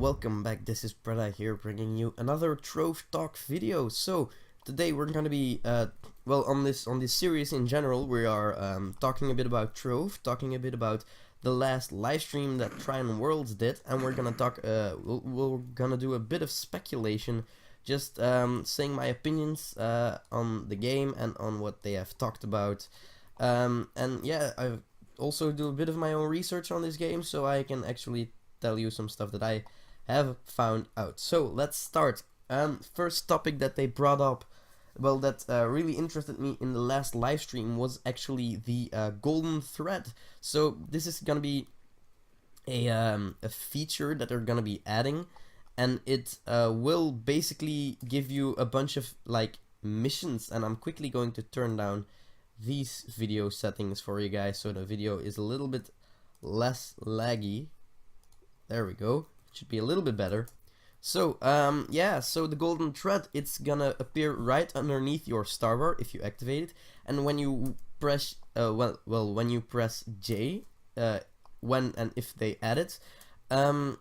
welcome back. This is Preda here, bringing you another Trove Talk video. So today we're going to be, on this series in general, we are talking a bit about Trove, talking a bit about the last live stream that Trine Worlds did, and we're gonna talk. We're gonna do a bit of speculation, just saying my opinions on the game and on what they have talked about. And yeah, I also do a bit of my own research on this game, so I can actually tell you some stuff that I have found out. So let's start. First topic that they brought up, well, that really interested me in the last live stream was actually the golden thread. So this is gonna be a feature that they're gonna be adding, and it will basically give you a bunch of like missions. And I'm quickly going to turn down these video settings for you guys so the video is a little bit less laggy. There we go. It should be a little bit better. So yeah, so the golden thread, it's gonna appear right underneath your star bar if you activate it, and when you press when you press J, when and if they add it,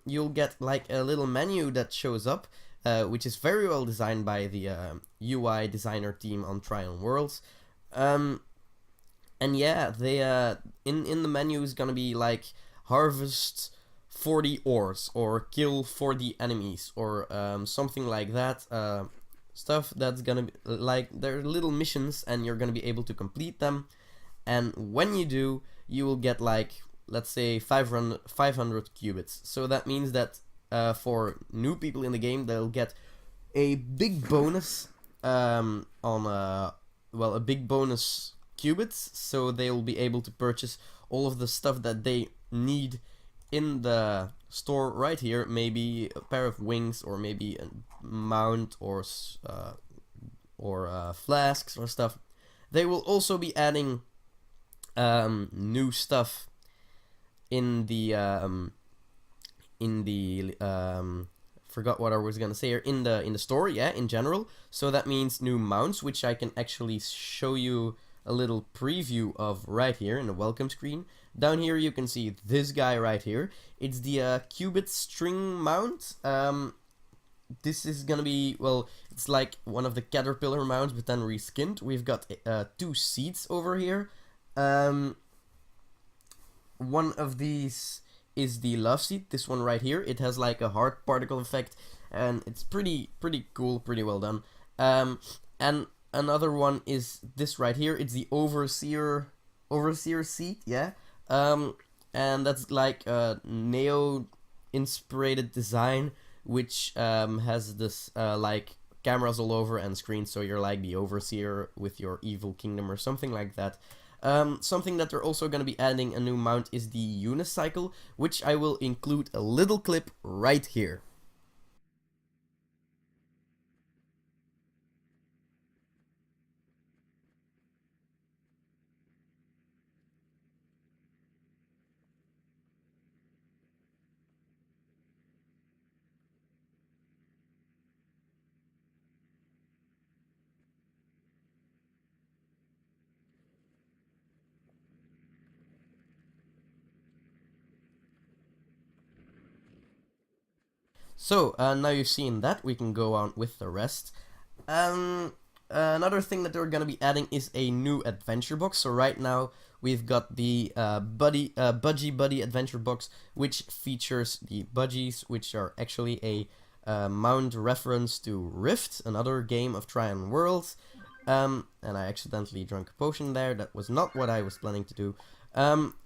you'll get like a little menu that shows up, which is very well designed by the UI designer team on Trine Worlds. And yeah, they in the menu is gonna be like harvest 40 ores or kill 40 enemies or something like that. Stuff that's gonna be like, they're little missions and you're gonna be able to complete them, and when you do, you will get like, let's say 500 qubits. So that means that for new people in the game, they'll get a big bonus on a big bonus qubits, so they'll be able to purchase all of the stuff that they need in the store right here. Maybe a pair of wings, or maybe a mount, or flasks or stuff. They will also be adding new stuff in the forgot what I was gonna say here, in the store, yeah, in general. So that means new mounts, which I can actually show you a little preview of right here in the welcome screen. Down here you can see this guy right here. It's the qubit string mount. This is gonna be, well, it's like one of the caterpillar mounts, but then reskinned. We've got 2 seats over here. One of these is the love seat, this one right here. It has like a heart particle effect, and it's pretty cool, pretty well done. And another one is this right here. It's the overseer seat, yeah. And that's like a Neo inspired design, which has this like cameras all over and screens, so you're like the overseer with your evil kingdom or something like that. Something that they're also going to be adding a new mount is the unicycle, which I will include a little clip right here. So now you've seen that, we can go on with the rest. Another thing that they're gonna be adding is a new adventure box. So right now we've got the Budgie Buddy adventure box, which features the budgies, which are actually a mount reference to Rift, another game of Trine Worlds. And I accidentally drank a potion there. That was not what I was planning to do.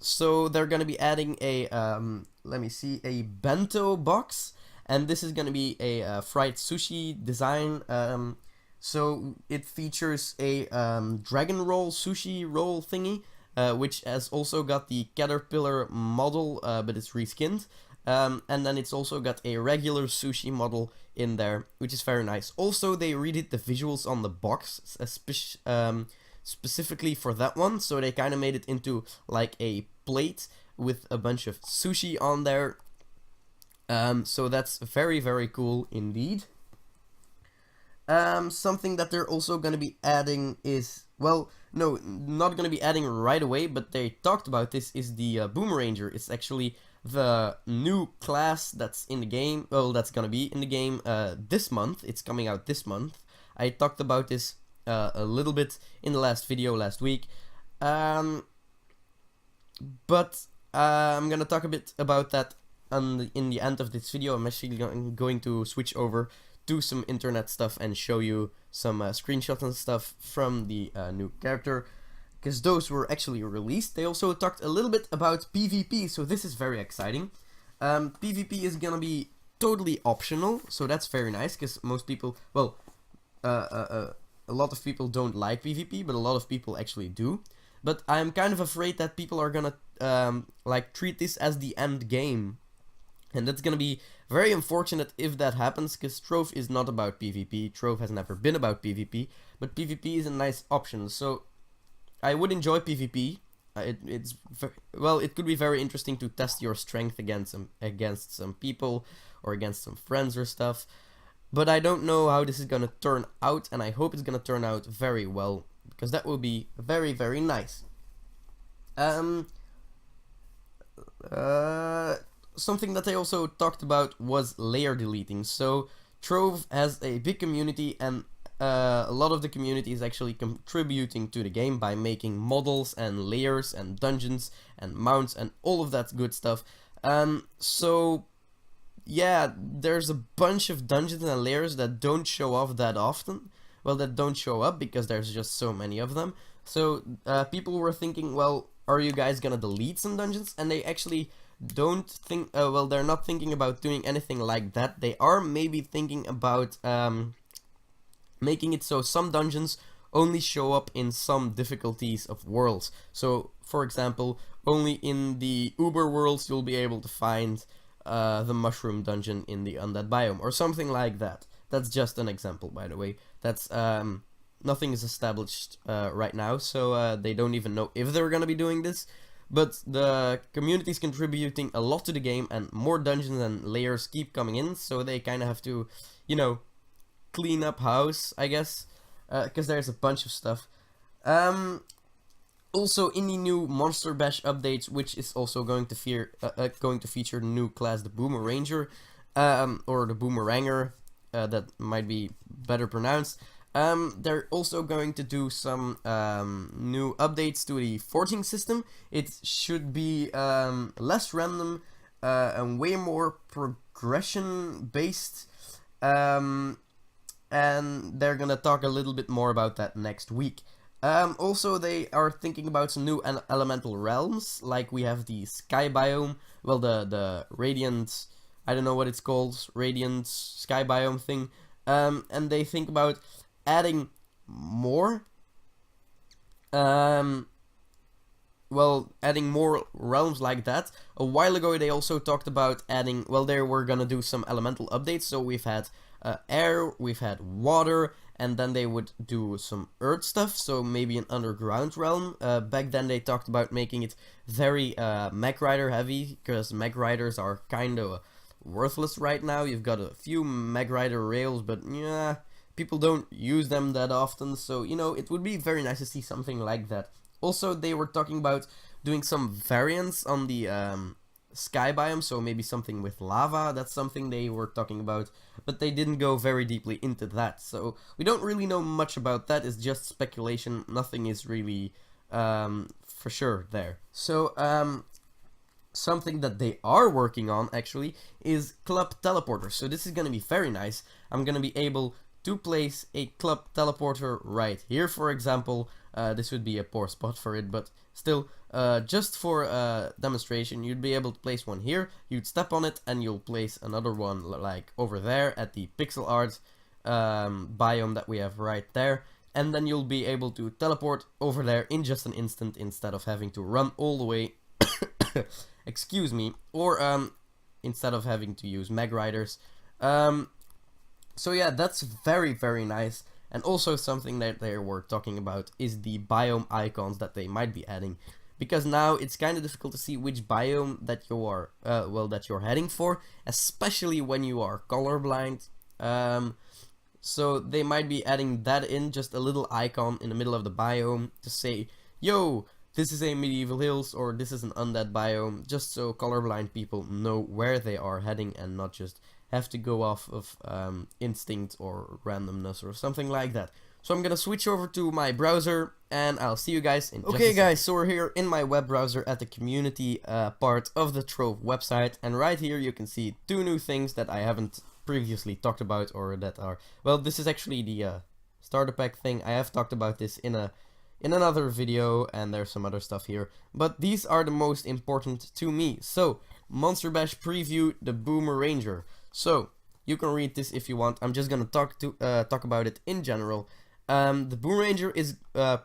So they're gonna be adding a let me see, a bento box. And this is going to be a fried sushi design. So it features a dragon roll sushi roll thingy, which has also got the caterpillar model, but it's reskinned. And then it's also got a regular sushi model in there, which is very nice. Also, they redid the visuals on the box, specifically for that one. So they kind of made it into like a plate with a bunch of sushi on there. So that's very cool indeed. Something that they're also going to be adding is, well, no, not going to be adding right away, but they talked about this, is the Boomeranger. It's actually the new class that's in the game, well, that's gonna be in the game this month. It's coming out this month. I talked about this a little bit in the last video last week, but I'm gonna talk a bit about that in the end of this video. I'm actually going to switch over to some internet stuff and show you some screenshots and stuff from the new character, because those were actually released. They also talked a little bit about PvP, so this is very exciting. PvP is gonna be totally optional, so that's very nice, because most people, well, a lot of people don't like PvP, but a lot of people actually do. But I'm kind of afraid that people are gonna like treat this as the end game, and that's gonna be very unfortunate if that happens, because Trove is not about PvP. Trove has never been about PvP, but PvP is a nice option. So I would enjoy PvP. It could be very interesting to test your strength against some people or against some friends or stuff. But I don't know how this is gonna turn out, and I hope it's gonna turn out very well, because that will be very, very nice. Something that I also talked about was layer deleting. So Trove has a big community, and a lot of the community is actually contributing to the game by making models and layers and dungeons and mounts and all of that good stuff. So yeah, there's a bunch of dungeons and layers that don't show off that often. Well, that don't show up because there's just so many of them. So people were thinking, well, are you guys gonna delete some dungeons? And they actually don't think, well, they're not thinking about doing anything like that. They are maybe thinking about making it so some dungeons only show up in some difficulties of worlds. So, for example, only in the Uber worlds you'll be able to find the mushroom dungeon in the undead biome, or something like that. That's just an example, by the way. That's nothing is established right now, so they don't even know if they're gonna be doing this. But the community is contributing a lot to the game, and more dungeons and layers keep coming in, so they kind of have to, you know, clean up house, I guess, because there's a bunch of stuff. Also, in the new Monster Bash updates, which is also going to feature the new class, the Boomeranger, or the Boomeranger, that might be better pronounced. They're also going to do some new updates to the forging system. It should be less random and way more progression based. And they're gonna talk a little bit more about that next week. Also, they are thinking about some new elemental realms, like we have the sky biome, well, the radiant, I don't know what it's called, radiant sky biome thing, and they think about adding more, adding more realms like that. A while ago, they also talked about adding, well, they were gonna do some elemental updates, so we've had air, we've had water, and then they would do some earth stuff, so maybe an underground realm. Back then they talked about making it very mech rider heavy, because mech riders are kind of worthless right now. You've got a few mech rider rails, but yeah, people don't use them that often, so, you know, it would be very nice to see something like that. Also, they were talking about doing some variants on the sky biome, so maybe something with lava. That's something they were talking about, but they didn't go very deeply into that, so we don't really know much about that. It's just speculation. Nothing is really for sure there. So something that they are working on actually is club teleporter. So this is gonna be very nice. I'm gonna be able to place a club teleporter right here, for example. This would be a poor spot for it, but still, just for demonstration, you'd be able to place one here, you'd step on it, and you'll place another one like over there at the pixel art biome that we have right there, and then you'll be able to teleport over there in just an instant instead of having to run all the way, excuse me, or instead of having to use mag riders. So yeah, that's very, very nice. And also something that they were talking about is the biome icons that they might be adding, because now it's kind of difficult to see which biome that you are, that you're heading for, especially when you are colorblind. So they might be adding that in, just a little icon in the middle of the biome to say, yo, this is a medieval hills or this is an undead biome, just so colorblind people know where they are heading and not just have to go off of instinct or randomness or something like that. So I'm gonna switch over to my browser and I'll see you guys in just a second. Okay guys, so we're here in my web browser at the community part of the Trove website, and right here you can see two new things that I haven't previously talked about, or that are, well, this is actually the starter pack thing. I have talked about this in another video, and there's some other stuff here, but these are the most important to me. So Monster Bash preview, the Boomer Ranger. So you can read this if you want. I'm just gonna talk about it in general. The Boomer Ranger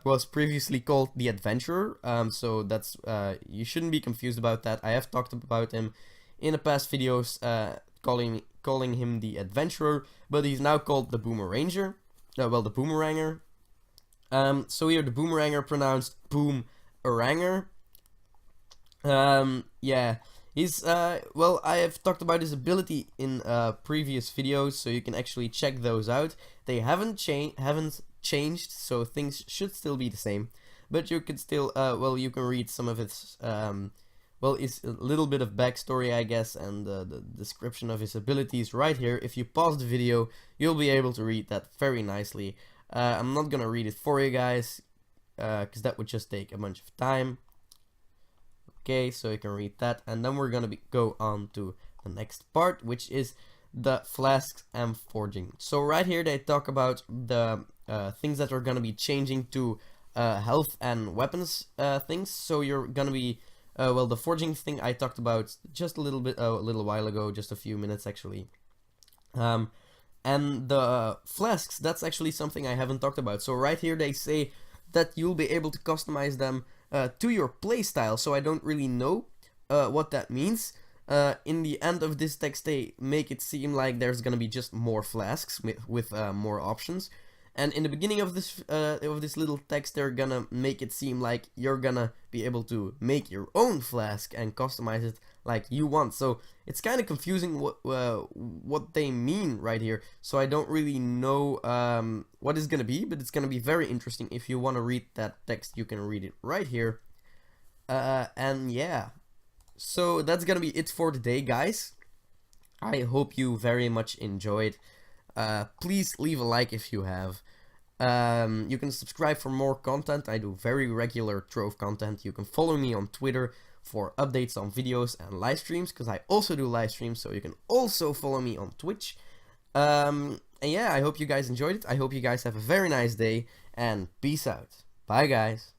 was previously called the Adventurer, so that's you shouldn't be confused about that. I have talked about him in the past videos, calling him the Adventurer, but he's now called the Boomer Ranger. Well, the Boomeranger. So here the Boomeranger, pronounced Boom-eranger. Yeah, he's well, I have talked about his ability in previous videos, so you can actually check those out. They haven't changed, so things should still be the same, but you can still well, you can read some of its well, it's a little bit of backstory, I guess, and the description of his abilities right here. If you pause the video, you'll be able to read that very nicely. I'm not gonna read it for you guys, because that would just take a bunch of time. Okay, so you can read that, and then we're gonna go on to the next part, which is the flasks and forging. So right here they talk about the things that are gonna be changing to health and weapons things. So you're gonna be well, the forging thing I talked about just a little while ago, just a few minutes actually. And the flasks, that's actually something I haven't talked about. So right here they say that you'll be able to customize them to your playstyle. So I don't really know what that means. In the end of this text they make it seem like there's gonna be just more flasks with more options. And in the beginning of this little text, they're gonna make it seem like you're gonna be able to make your own flask and customize it like you want. So it's kind of confusing what they mean right here. So I don't really know what it's gonna be, but it's gonna be very interesting. If you want to read that text, you can read it right here. And yeah, so that's gonna be it for today, guys. I hope you very much enjoyed. Please leave a like if you have. You can subscribe for more content. I do very regular Trove content. You can follow me on Twitter for updates on videos and live streams, because I also do live streams, so you can also follow me on Twitch. And yeah, I hope you guys enjoyed it. I hope you guys have a very nice day, and peace out. Bye guys.